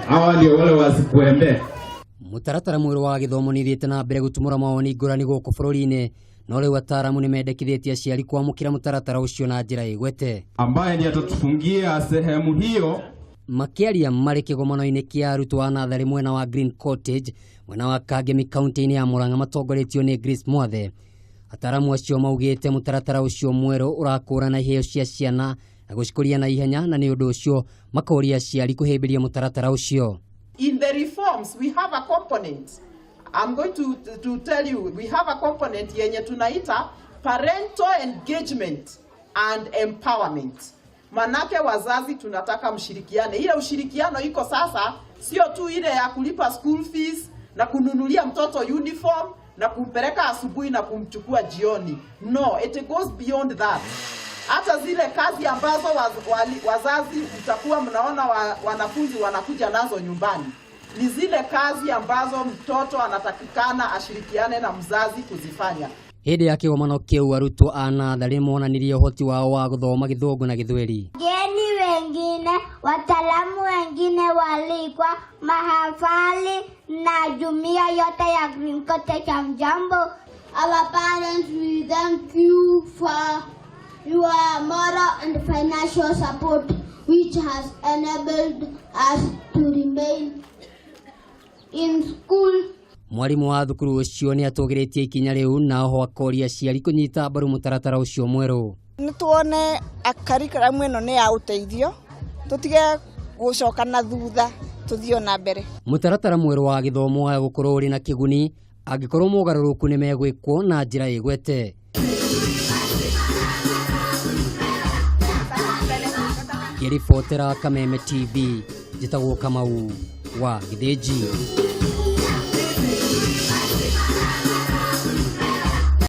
Hawa ndio wale wasikuembe. Mutaratara mweru wa githomo ni thiete na mbere gutumura mawoni ngurani guku bururi-ini no riu ataramu ni mendekithitie aciari kwamukira mutaratara ucio na njira igwete ambaye ndiye atatufungia sehemu hiyo. Makiaria mari kigomano-ini kia arutwo a nathari mwena wa Green Cottage mwena wa Kangemi kaunti-ini ya Murang'a matongoretio ni Grace Mwathe. Ataramu acio maugite mutaratara ucio mweru urakũrana iheo cia ciana na gucikuria na ihenya na ni undu ucio makoria aciari kuhimbiria mutaratara ucio. In the reforms, we have a component. I'm going to tell you, we have a component yenye tunaita parental engagement and empowerment. Manake wazazi tunataka mshirikiane. Ile ushirikiano iko sasa, sio tu ile ya kulipa school fees na kununulia mtoto uniform na kumpeleka asubuhi na kumchukua jioni. No, it goes beyond that. Hata zile kazi ambazo wazazi mtakuwa mnaona wanafunzi wanakuja nazo nyumbani. Ni zile kazi ambazo mtoto anatakikana ashirikiane na mzazi kuzifanya. Hede ya kigomano kiu arutwo a nathari monanirie uhoti wao wa guthoma Githungu na Githweri. Geni wengine, wataalamu wengine walikwa, mahafali na jumuiya yote ya Green Cottage. Jambo. Our parents, we thank you for your moral and financial support, which has enabled us to remain in school. Mwarimu wa thukuru ucio ni atogeretie ikinya riu na ho akoria aciari kunyita mbaru mutaratara ucio mweru. Nituone curriculum ino ni ya uteithio tutige gucoka na thutha tuthio na mbere. Mutaratara mweru wa githomo wa gukorwo uri na kiguni angikorwo mugaruruku ni megwikwo na njira igwete. Kiribotera Kameme TV, jitagwo Kamau wa Githĩnji.